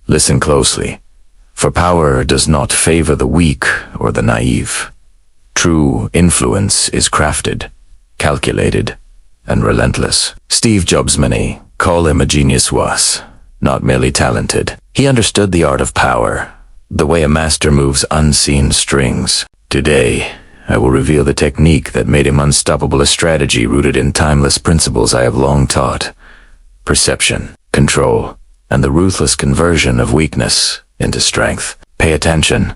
Listen closely, for power does not favor the weak or the naive. True influence is crafted, calculated, and relentless. Steve Jobs, many call him a genius, was not merely talented. He understood the art of power, the way a master moves unseen strings. Today, I will reveal the technique that made him unstoppable, a strategy rooted in timeless principles I have long taught: perception, control, and the ruthless conversion of weakness into strength. Pay attention,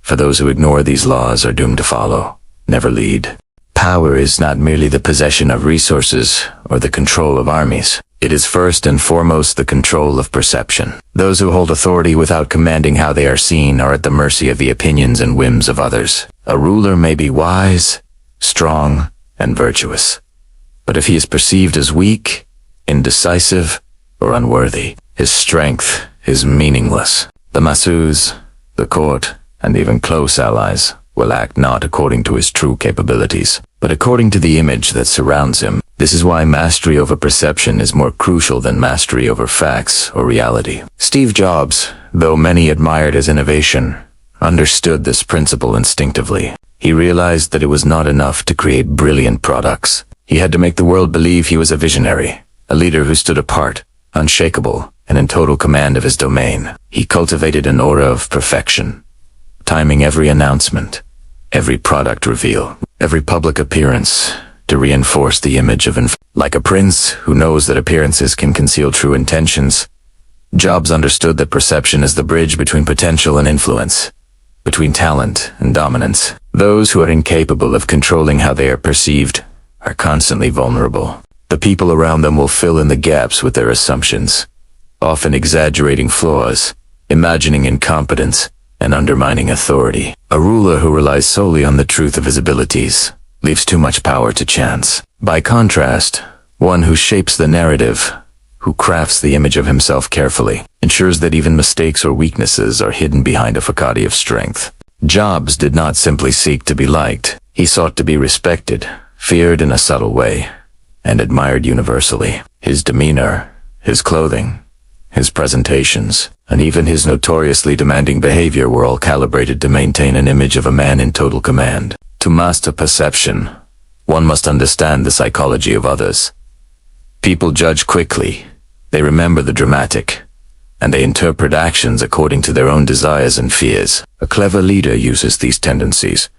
for those who ignore these laws are doomed to follow, never lead. Power is not merely the possession of resources or the control of armies. It is first and foremost the control of perception. Those who hold authority without commanding how they are seen are at the mercy of the opinions and whims of others. A ruler may be wise, strong, and virtuous, but if he is perceived as weak, indecisive, or unworthy, his strength is meaningless. The masseuse, the court, and even close allies will act not according to his true capabilities, but according to the image that surrounds him. This is why mastery over perception is more crucial than mastery over facts or reality. Steve Jobs, though many admired his innovation, understood this principle instinctively. He realized that it was not enough to create brilliant products. He had to make the world believe he was a visionary, a leader who stood apart, unshakable, and in total command of his domain. He cultivated an aura of perfection, timing every announcement, every product reveal, every public appearance, to reinforce the image of like a prince who knows that appearances can conceal true intentions. Jobs understood that perception is the bridge between potential and influence, between talent and dominance. Those who are incapable of controlling how they are perceived are constantly vulnerable. The people around them will fill in the gaps with their assumptions, often exaggerating flaws, imagining incompetence, and undermining authority. A ruler who relies solely on the truth of his abilities leaves too much power to chance. By contrast, one who shapes the narrative, who crafts the image of himself carefully, ensures that even mistakes or weaknesses are hidden behind a facade of strength. Jobs did not simply seek to be liked. He sought to be respected, feared in a subtle way, and admired universally. His demeanor, his clothing, his presentations, and even his notoriously demanding behavior were all calibrated to maintain an image of a man in total command. To master perception, one must understand the psychology of others. People judge quickly, they remember the dramatic, and they interpret actions according to their own desires and fears. A clever leader uses these tendencies,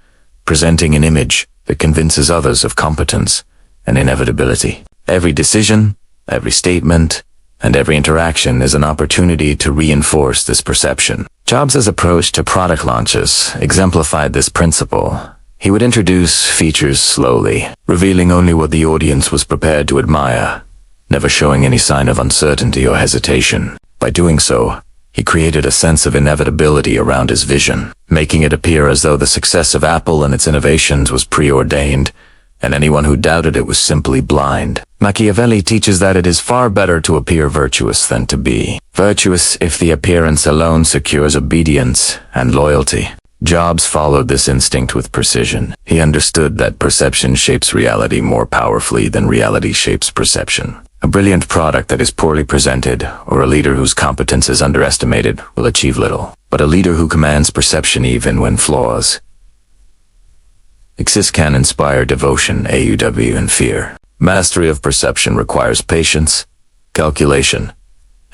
presenting an image that convinces others of competence and inevitability. Every decision, every statement, and every interaction is an opportunity to reinforce this perception. Jobs' approach to product launches exemplified this principle. He would introduce features slowly, revealing only what the audience was prepared to admire, never showing any sign of uncertainty or hesitation. By doing so, he created a sense of inevitability around his vision, making it appear as though the success of Apple and its innovations was preordained, and anyone who doubted it was simply blind. Machiavelli teaches that it is far better to appear virtuous than to be virtuous if the appearance alone secures obedience and loyalty. Jobs followed this instinct with precision. He understood that perception shapes reality more powerfully than reality shapes perception. A brilliant product that is poorly presented, or a leader whose competence is underestimated, will achieve little. But a leader who commands perception even when flaws exist can inspire devotion, and fear. Mastery of perception requires patience, calculation,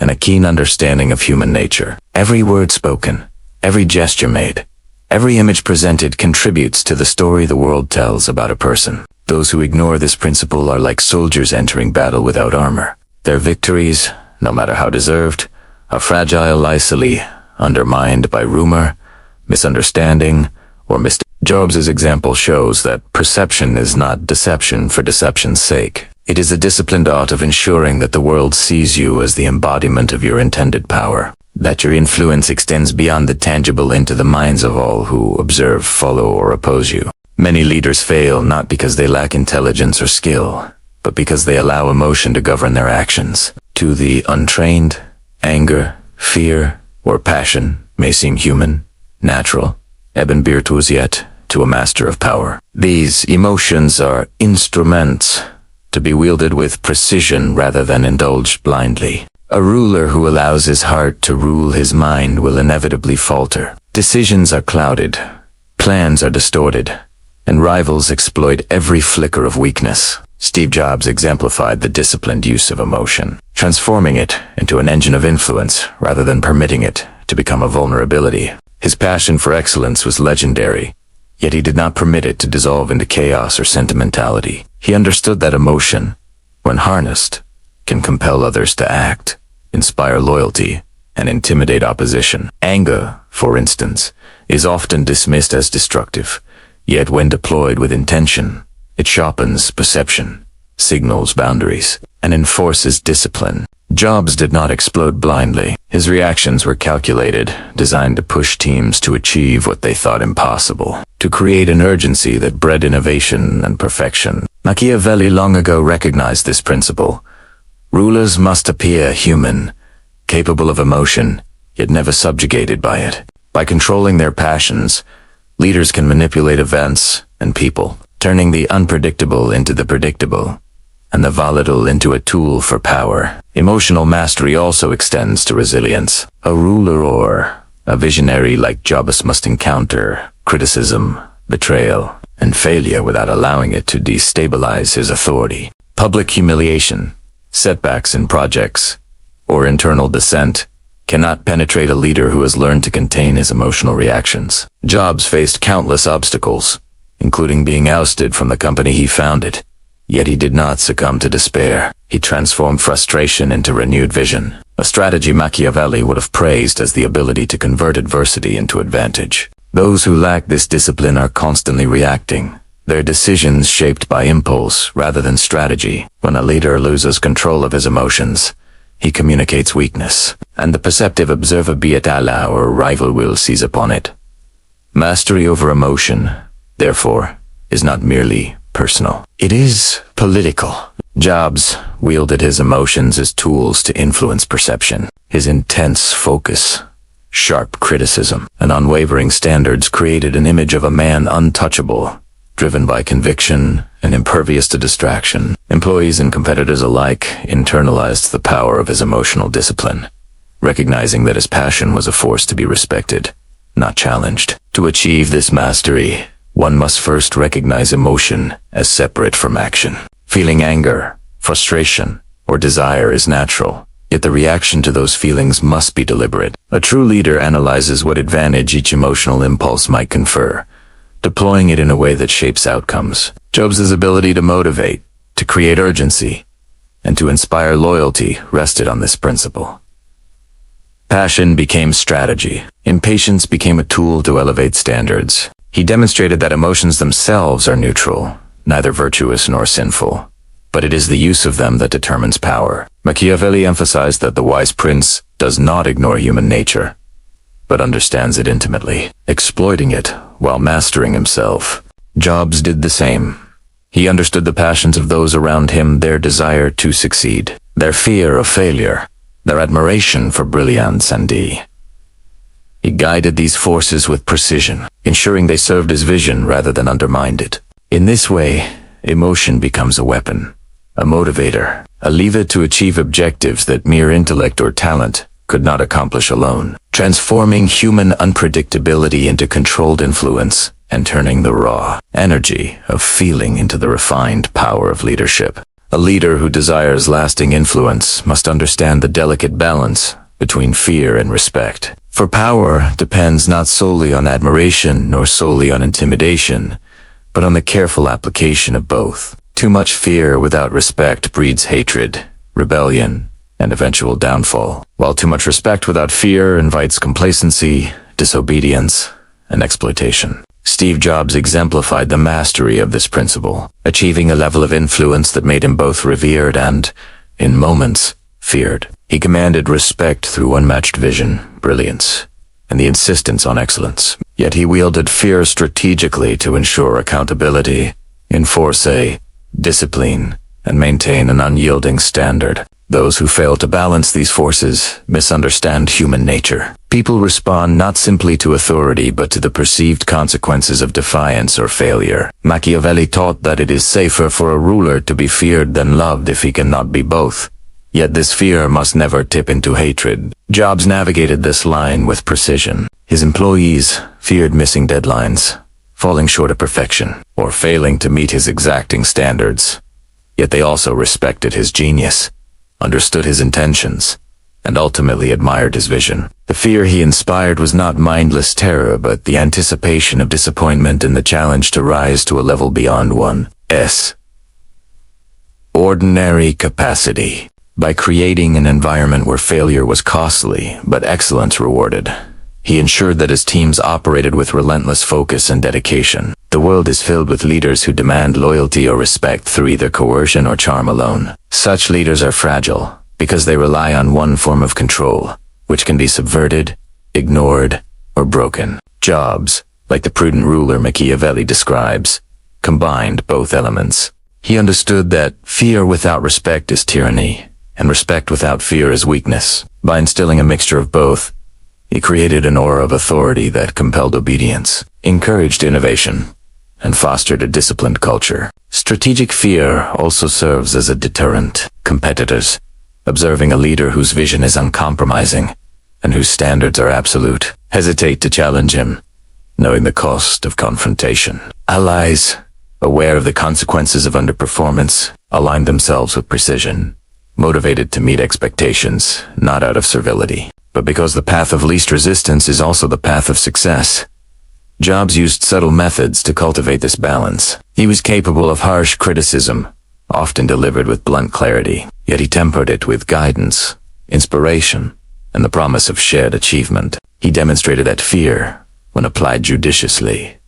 and a keen understanding of human nature. Every word spoken, every gesture made, every image presented contributes to the story the world tells about a person. Those who ignore this principle are like soldiers entering battle without armor. Their victories, no matter how deserved, are fragile, easily undermined by rumor, misunderstanding, or mistake. Jobs' example shows that perception is not deception for deception's sake. It is a disciplined art of ensuring that the world sees you as the embodiment of your intended power, that your influence extends beyond the tangible into the minds of all who observe, follow, or oppose you. Many leaders fail not because they lack intelligence or skill, but because they allow emotion to govern their actions. To the untrained, anger, fear, or passion may seem human, natural, eben virtuos, yet to a master of power, these emotions are instruments to be wielded with precision rather than indulged blindly. A ruler who allows his heart to rule his mind will inevitably falter. Decisions are clouded, plans are distorted, and rivals exploit every flicker of weakness. Steve Jobs exemplified the disciplined use of emotion, transforming it into an engine of influence rather than permitting it to become a vulnerability. His passion for excellence was legendary, yet he did not permit it to dissolve into chaos or sentimentality. He understood that emotion, when harnessed, can compel others to act, inspire loyalty, and intimidate opposition. Anger, for instance, is often dismissed as destructive, yet when deployed with intention, it sharpens perception, signals boundaries, and enforces discipline. Jobs did not explode blindly. His reactions were calculated, designed to push teams to achieve what they thought impossible, to create an urgency that bred innovation and perfection. Machiavelli long ago recognized this principle. Rulers must appear human, capable of emotion, yet never subjugated by it. By controlling their passions, leaders can manipulate events and people, turning the unpredictable into the predictable, and the volatile into a tool for power. Emotional mastery also extends to resilience. A ruler or a visionary like Jobs must encounter criticism, betrayal, and failure without allowing it to destabilize his authority. Public humiliation, setbacks in projects, or internal dissent cannot penetrate a leader who has learned to contain his emotional reactions. Jobs faced countless obstacles, including being ousted from the company he founded. Yet he did not succumb to despair. He transformed frustration into renewed vision, a strategy Machiavelli would have praised as the ability to convert adversity into advantage. Those who lack this discipline are constantly reacting, their decisions shaped by impulse rather than strategy. When a leader loses control of his emotions, he communicates weakness, and the perceptive observer, be it ally or rival, will seize upon it. Mastery over emotion, therefore, is not merely personal. It is political. Jobs wielded his emotions as tools to influence perception. His intense focus, sharp criticism, and unwavering standards created an image of a man untouchable, driven by conviction and impervious to distraction. Employees and competitors alike internalized the power of his emotional discipline, recognizing that his passion was a force to be respected, not challenged. To achieve this mastery, one must first recognize emotion as separate from action. Feeling anger, frustration, or desire is natural, yet the reaction to those feelings must be deliberate. A true leader analyzes what advantage each emotional impulse might confer, deploying it in a way that shapes outcomes. Jobs' ability to motivate, to create urgency, and to inspire loyalty rested on this principle. Passion became strategy. Impatience became a tool to elevate standards. He demonstrated that emotions themselves are neutral, neither virtuous nor sinful, but it is the use of them that determines power. Machiavelli emphasized that the wise prince does not ignore human nature, but understands it intimately, exploiting it while mastering himself. Jobs did the same. He understood the passions of those around him, their desire to succeed, their fear of failure, their admiration for brilliance and He guided these forces with precision, ensuring they served his vision rather than undermined it. In this way, emotion becomes a weapon, a motivator, a lever to achieve objectives that mere intellect or talent could not accomplish alone, transforming human unpredictability into controlled influence and turning the raw energy of feeling into the refined power of leadership. A leader who desires lasting influence must understand the delicate balance between fear and respect. For power depends not solely on admiration nor solely on intimidation, but on the careful application of both. Too much fear without respect breeds hatred, rebellion, and eventual downfall, while too much respect without fear invites complacency, disobedience, and exploitation. Steve Jobs exemplified the mastery of this principle, achieving a level of influence that made him both revered and, in moments, feared. He commanded respect through unmatched vision, brilliance, and the insistence on excellence. Yet he wielded fear strategically to ensure accountability, enforce discipline, and maintain an unyielding standard. Those who fail to balance these forces misunderstand human nature. People respond not simply to authority but to the perceived consequences of defiance or failure. Machiavelli taught that it is safer for a ruler to be feared than loved if he cannot be both. Yet this fear must never tip into hatred. Jobs navigated this line with precision. His employees feared missing deadlines, falling short of perfection, or failing to meet his exacting standards. Yet they also respected his genius, understood his intentions, and ultimately admired his vision. The fear he inspired was not mindless terror, but the anticipation of disappointment and the challenge to rise to a level beyond one's ordinary capacity. By creating an environment where failure was costly, but excellence rewarded, he ensured that his teams operated with relentless focus and dedication. The world is filled with leaders who demand loyalty or respect through either coercion or charm alone. Such leaders are fragile, because they rely on one form of control, which can be subverted, ignored, or broken. Jobs, like the prudent ruler Machiavelli describes, combined both elements. He understood that fear without respect is tyranny, and respect without fear is weakness. By instilling a mixture of both, he created an aura of authority that compelled obedience, encouraged innovation, and fostered a disciplined culture. Strategic fear also serves as a deterrent. Competitors, observing a leader whose vision is uncompromising and whose standards are absolute, hesitate to challenge him, knowing the cost of confrontation. Allies, aware of the consequences of underperformance, align themselves with precision, motivated to meet expectations, not out of servility, but because the path of least resistance is also the path of success. Jobs used subtle methods to cultivate this balance. He was capable of harsh criticism, often delivered with blunt clarity, yet he tempered it with guidance, inspiration, and the promise of shared achievement. He demonstrated that fear, when applied judiciously,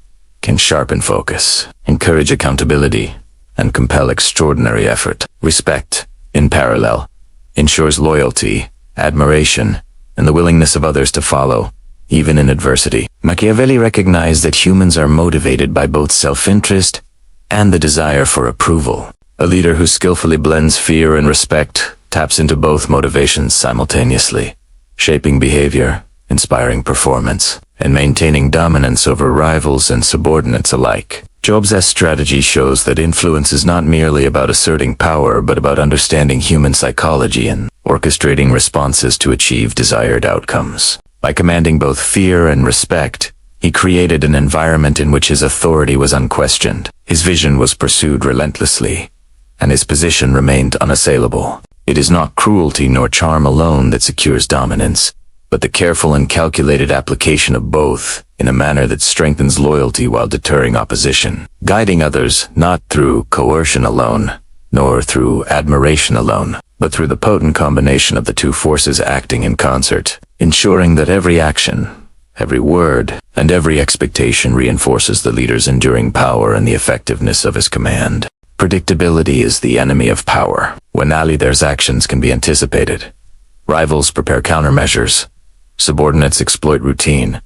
can sharpen focus, encourage accountability, and compel extraordinary effort. Respect, in parallel, ensures loyalty, admiration, and the willingness of others to follow, even in adversity. Machiavelli recognized that humans are motivated by both self-interest and the desire for approval. A leader who skillfully blends fear and respect taps into both motivations simultaneously, shaping behavior, inspiring performance, and maintaining dominance over rivals and subordinates alike. Jobs' strategy shows that influence is not merely about asserting power, but about understanding human psychology and orchestrating responses to achieve desired outcomes. By commanding both fear and respect, he created an environment in which his authority was unquestioned. His vision was pursued relentlessly, and his position remained unassailable. It is not cruelty nor charm alone that secures dominance, but the careful and calculated application of both in a manner that strengthens loyalty while deterring opposition, guiding others not through coercion alone, nor through admiration alone, but through the potent combination of the two forces acting in concert, ensuring that every action, every word, and every expectation reinforces the leader's enduring power and the effectiveness of his command. Predictability is the enemy of power. When a leader's actions can be anticipated, rivals prepare countermeasures, subordinates exploit routine,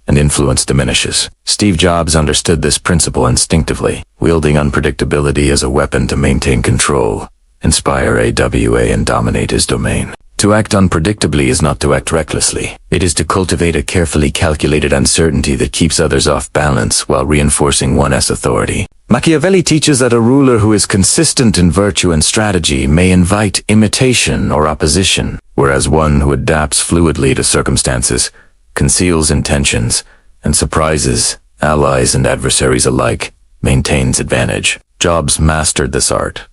and influence diminishes. Steve Jobs understood this principle instinctively, wielding unpredictability as a weapon to maintain control, inspire AWA, and dominate his domain. To act unpredictably is not to act recklessly. It is to cultivate a carefully calculated uncertainty that keeps others off balance while reinforcing one's authority. Machiavelli teaches that a ruler who is consistent in virtue and strategy may invite imitation or opposition, whereas one who adapts fluidly to circumstances, conceals intentions, and surprises allies and adversaries alike, maintains advantage. Jobs mastered this art,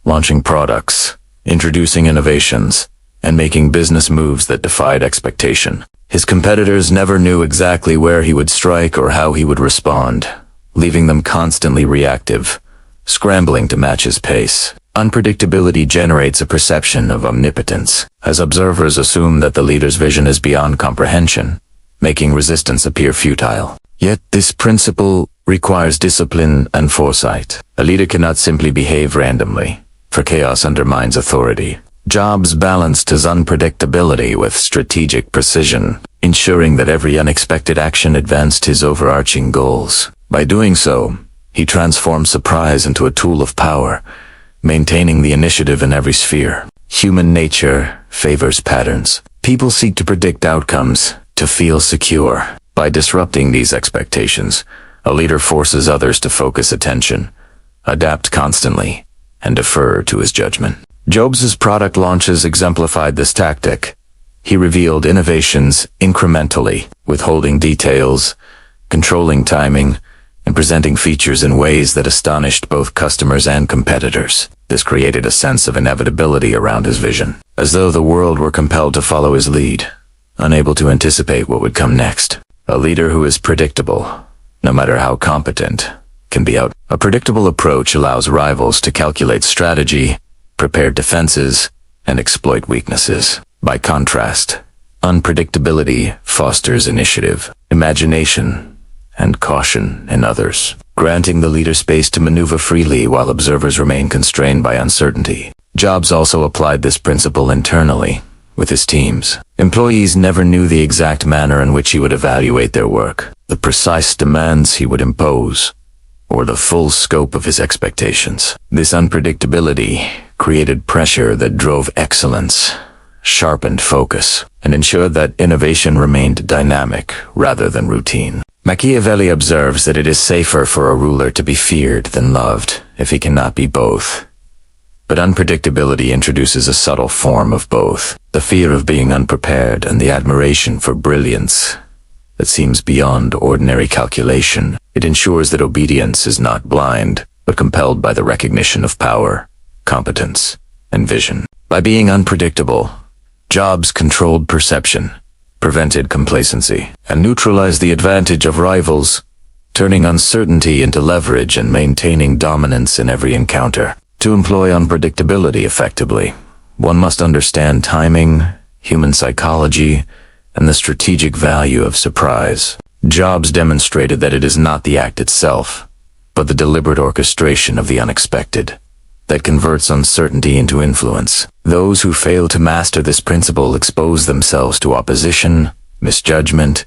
launching products, introducing innovations, and making business moves that defied expectation. His competitors never knew exactly where he would strike or how he would respond, leaving them constantly reactive, scrambling to match his pace. Unpredictability generates a perception of omnipotence, as observers assume that the leader's vision is beyond comprehension, making resistance appear futile. Yet this principle requires discipline and foresight. A leader cannot simply behave randomly, for chaos undermines authority. Jobs balanced his unpredictability with strategic precision, ensuring that every unexpected action advanced his overarching goals. By doing so, he transformed surprise into a tool of power, maintaining the initiative in every sphere. Human nature favors patterns. People seek to predict outcomes, to feel secure. By disrupting these expectations, a leader forces others to focus attention, adapt constantly, and defer to his judgment. Jobs' product launches exemplified this tactic. He revealed innovations incrementally, withholding details, controlling timing, and presenting features in ways that astonished both customers and competitors. This created a sense of inevitability around his vision, as though the world were compelled to follow his lead, unable to anticipate what would come next. A leader who is predictable, no matter how competent, can be out. A predictable approach allows rivals to calculate strategy, prepare defenses, and exploit weaknesses. By contrast, unpredictability fosters initiative, imagination, and caution in others, granting the leader space to maneuver freely while observers remain constrained by uncertainty. Jobs also applied this principle internally, with his teams. Employees never knew the exact manner in which he would evaluate their work, the precise demands he would impose, or the full scope of his expectations. This unpredictability created pressure that drove excellence, sharpened focus, and ensured that innovation remained dynamic rather than routine. Machiavelli observes that it is safer for a ruler to be feared than loved if he cannot be both. But unpredictability introduces a subtle form of both, the fear of being unprepared and the admiration for brilliance that seems beyond ordinary calculation. It ensures that obedience is not blind, but compelled by the recognition of power, competence, and vision. By being unpredictable, Jobs controlled perception, prevented complacency, and neutralized the advantage of rivals, turning uncertainty into leverage and maintaining dominance in every encounter. To employ unpredictability effectively, one must understand timing, human psychology, and the strategic value of surprise. Jobs demonstrated that it is not the act itself, but the deliberate orchestration of the unexpected that converts uncertainty into influence. Those who fail to master this principle expose themselves to opposition, misjudgment,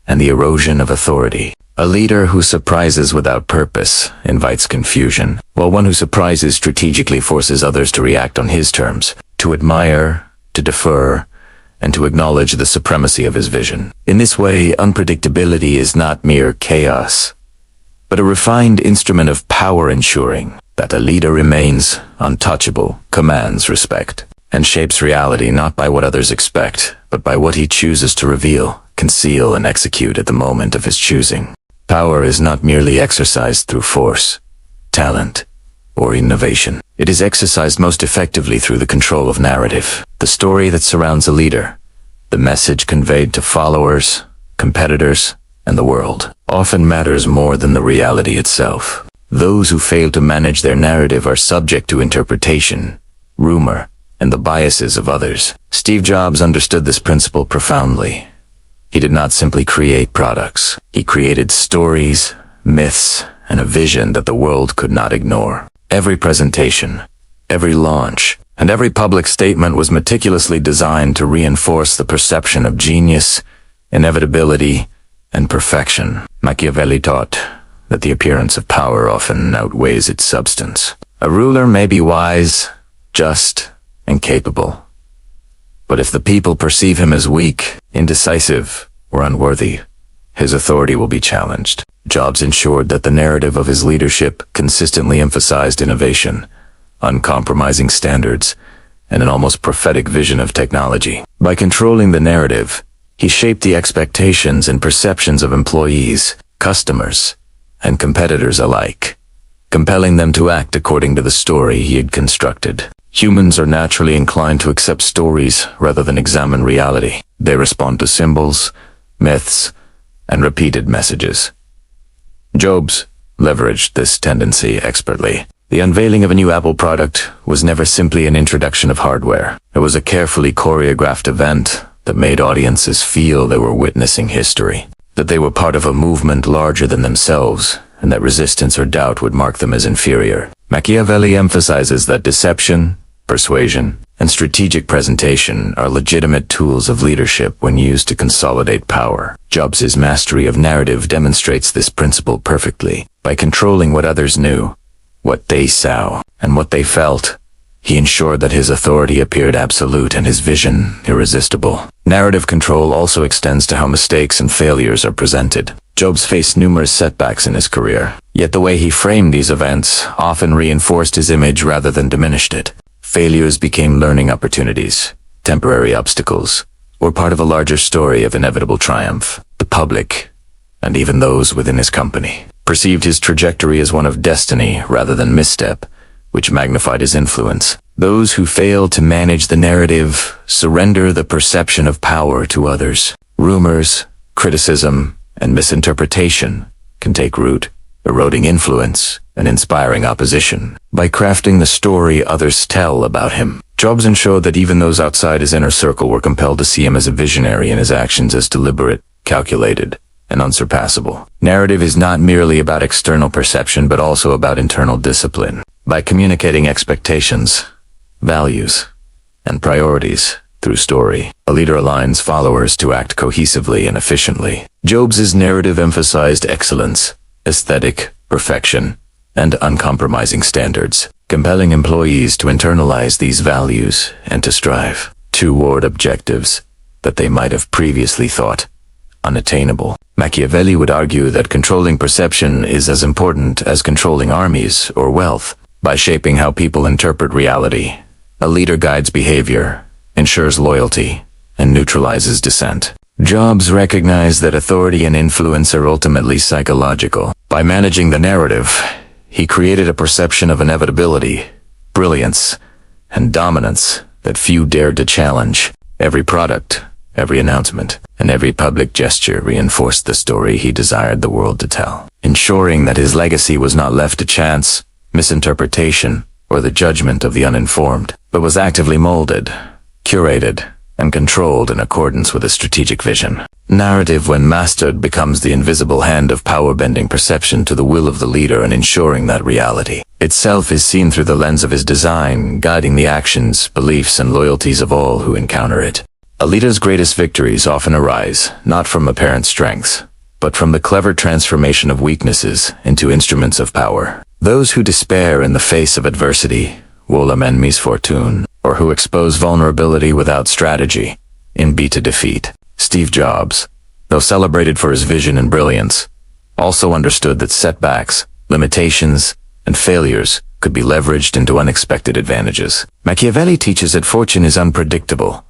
and the erosion of authority. A leader who surprises without purpose invites confusion, while one who surprises strategically forces others to react on his terms, to admire, to defer, and to acknowledge the supremacy of his vision. In this way, unpredictability is not mere chaos, but a refined instrument of power, ensuring that a leader remains untouchable, commands respect, and shapes reality not by what others expect, but by what he chooses to reveal, conceal, and execute at the moment of his choosing. Power is not merely exercised through force, talent, or innovation. It is exercised most effectively through the control of narrative, the story that surrounds a leader, the message conveyed to followers, competitors, and the world, often matters more than the reality itself. Those who fail to manage their narrative are subject to interpretation, rumor, and the biases of others. Steve Jobs understood this principle profoundly. He did not simply create products. He created stories, myths, and a vision that the world could not ignore. Every presentation, every launch, and every public statement was meticulously designed to reinforce the perception of genius, inevitability, and perfection. Machiavelli taught that the appearance of power often outweighs its substance. A ruler may be wise, just, and capable, but if the people perceive him as weak, indecisive, or unworthy, his authority will be challenged. Jobs ensured that the narrative of his leadership consistently emphasized innovation, uncompromising standards, and an almost prophetic vision of technology. By controlling the narrative, he shaped the expectations and perceptions of employees, customers, and competitors alike, compelling them to act according to the story he had constructed. Humans are naturally inclined to accept stories rather than examine reality. They respond to symbols, myths, and repeated messages. Jobs leveraged this tendency expertly. The unveiling of a new Apple product was never simply an introduction of hardware. It was a carefully choreographed event that made audiences feel they were witnessing history, that they were part of a movement larger than themselves, and that resistance or doubt would mark them as inferior. Machiavelli emphasizes that deception, persuasion, and strategic presentation are legitimate tools of leadership when used to consolidate power. Jobs' mastery of narrative demonstrates this principle perfectly. By controlling what others knew, what they saw, and what they felt, he ensured that his authority appeared absolute and his vision irresistible. Narrative control also extends to how mistakes and failures are presented. Jobs faced numerous setbacks in his career, yet the way he framed these events often reinforced his image rather than diminished it. Failures became learning opportunities, temporary obstacles, or part of a larger story of inevitable triumph. The public, and even those within his company, perceived his trajectory as one of destiny rather than misstep, which magnified his influence. Those who fail to manage the narrative surrender the perception of power to others. Rumors, criticism, and misinterpretation can take root, eroding influence and inspiring opposition. By crafting the story others tell about him, Jobs ensured that even those outside his inner circle were compelled to see him as a visionary and his actions as deliberate, calculated, and unsurpassable. Narrative is not merely about external perception but also about internal discipline. By communicating expectations, values, and priorities through story, a leader aligns followers to act cohesively and efficiently. Jobs's narrative emphasized excellence, aesthetic, perfection, and uncompromising standards, compelling employees to internalize these values and to strive toward objectives that they might have previously thought unattainable. Machiavelli would argue that controlling perception is as important as controlling armies or wealth. By shaping how people interpret reality, a leader guides behavior, ensures loyalty, and neutralizes dissent. Jobs recognized that authority and influence are ultimately psychological. By managing the narrative, he created a perception of inevitability, brilliance, and dominance that few dared to challenge. Every product, every announcement, and every public gesture reinforced the story he desired the world to tell, ensuring that his legacy was not left to chance, misinterpretation, or the judgment of the uninformed, but was actively molded, curated, and controlled in accordance with a strategic vision. Narrative, when mastered, becomes the invisible hand of power bending perception to the will of the leader and ensuring that reality itself is seen through the lens of his design, guiding the actions, beliefs, and loyalties of all who encounter it. A leader's greatest victories often arise not from apparent strengths, but from the clever transformation of weaknesses into instruments of power. Those who despair in the face of adversity, volum en misfortune, or who expose vulnerability without strategy, beat to defeat. Steve Jobs, though celebrated for his vision and brilliance, also understood that setbacks, limitations, and failures could be leveraged into unexpected advantages. Machiavelli teaches that fortune is unpredictable,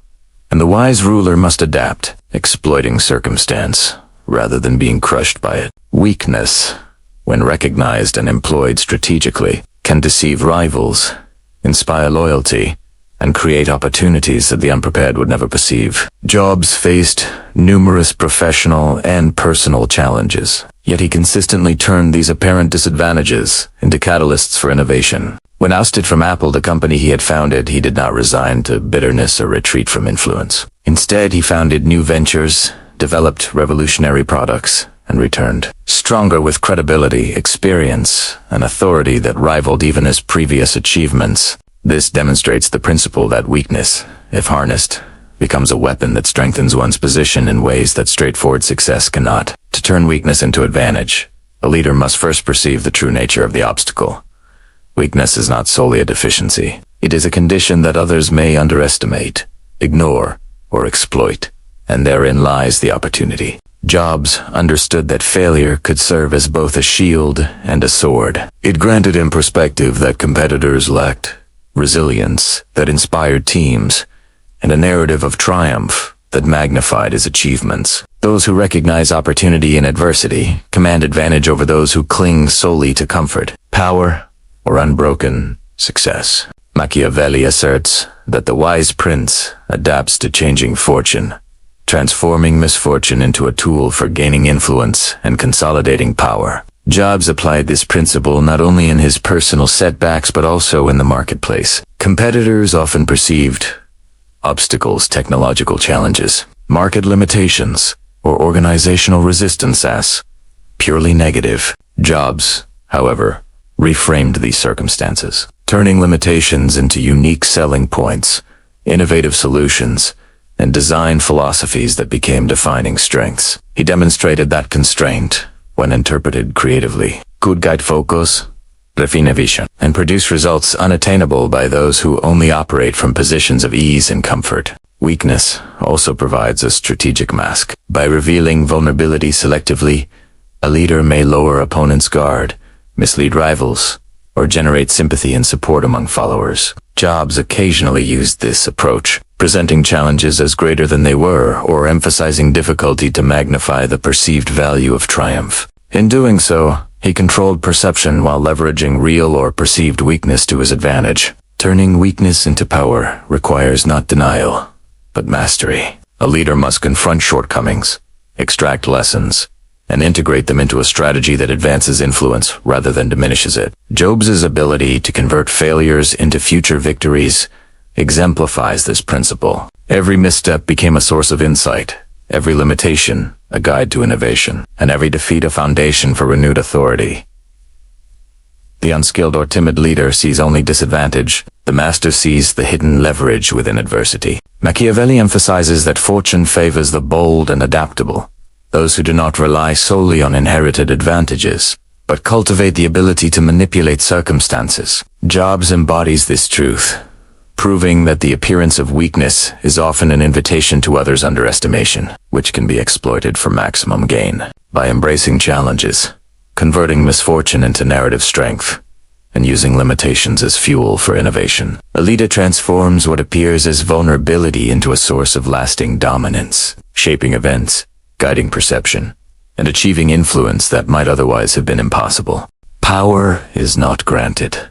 and the wise ruler must adapt, exploiting circumstance rather than being crushed by it. Weakness, when recognized and employed strategically, can deceive rivals, inspire loyalty, and create opportunities that the unprepared would never perceive. Jobs faced numerous professional and personal challenges, yet he consistently turned these apparent disadvantages into catalysts for innovation. When ousted from Apple, the company he had founded, he did not resign to bitterness or retreat from influence. Instead, he founded new ventures, developed revolutionary products, and returned stronger with credibility, experience, and authority that rivaled even his previous achievements. This demonstrates the principle that weakness, if harnessed, becomes a weapon that strengthens one's position in ways that straightforward success cannot. To turn weakness into advantage, a leader must first perceive the true nature of the obstacle. Weakness is not solely a deficiency. It is a condition that others may underestimate, ignore, or exploit, and therein lies the opportunity. Jobs understood that failure could serve as both a shield and a sword. It granted him perspective that competitors lacked, resilience that inspired teams, and a narrative of triumph that magnified his achievements. Those who recognize opportunity in adversity command advantage over those who cling solely to comfort, power, or unbroken success. Machiavelli asserts that the wise prince adapts to changing fortune, transforming misfortune into a tool for gaining influence and consolidating power. Jobs applied this principle not only in his personal setbacks but also in the marketplace. Competitors often perceived obstacles, technological challenges, market limitations, or organizational resistance as purely negative. Jobs, however, reframed these circumstances, turning limitations into unique selling points, innovative solutions, and design philosophies that became defining strengths. He demonstrated that constraint, when interpreted creatively, could guide focus, refine vision, and produce results unattainable by those who only operate from positions of ease and comfort. Weakness also provides a strategic mask. By revealing vulnerability selectively, a leader may lower opponents' guard, mislead rivals, or generate sympathy and support among followers. Jobs occasionally used this approach, presenting challenges as greater than they were, or emphasizing difficulty to magnify the perceived value of triumph. In doing so, he controlled perception while leveraging real or perceived weakness to his advantage. Turning weakness into power requires not denial, but mastery. A leader must confront shortcomings, extract lessons, and integrate them into a strategy that advances influence rather than diminishes it. Job's ability to convert failures into future victories exemplifies this principle. Every misstep became a source of insight, every limitation a guide to innovation, and every defeat a foundation for renewed authority. The unskilled or timid leader sees only disadvantage. The master sees the hidden leverage within adversity. Machiavelli emphasizes that fortune favors the bold and adaptable, those who do not rely solely on inherited advantages, but cultivate the ability to manipulate circumstances. Jobs embodies this truth, proving that the appearance of weakness is often an invitation to others' underestimation, which can be exploited for maximum gain. By embracing challenges, converting misfortune into narrative strength, and using limitations as fuel for innovation, a leader transforms what appears as vulnerability into a source of lasting dominance, shaping events, guiding perception, and achieving influence that might otherwise have been impossible. Power is not granted.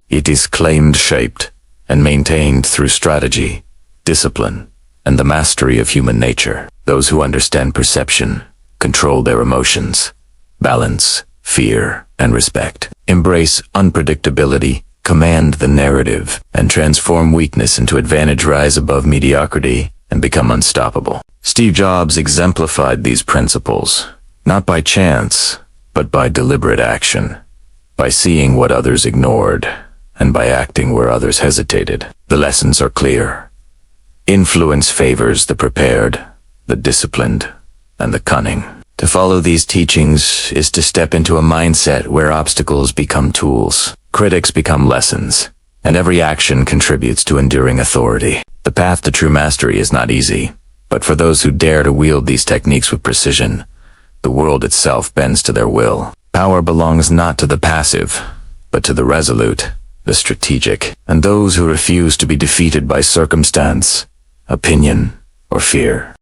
It is claimed, shaped, and maintained through strategy, discipline, and the mastery of human nature. Those who understand perception control their emotions, balance fear and respect, embrace unpredictability, command the narrative, and transform weakness into advantage, rise above mediocrity, and become unstoppable. Steve Jobs exemplified these principles, not by chance, but by deliberate action, by seeing what others ignored, and by acting where others hesitated. The lessons are clear. Influence favors the prepared, the disciplined, and the cunning. To follow these teachings is to step into a mindset where obstacles become tools, critics become lessons, and every action contributes to enduring authority. The path to true mastery is not easy, but for those who dare to wield these techniques with precision, the world itself bends to their will. Power belongs not to the passive, but to the resolute, the strategic, and those who refuse to be defeated by circumstance, opinion, or fear.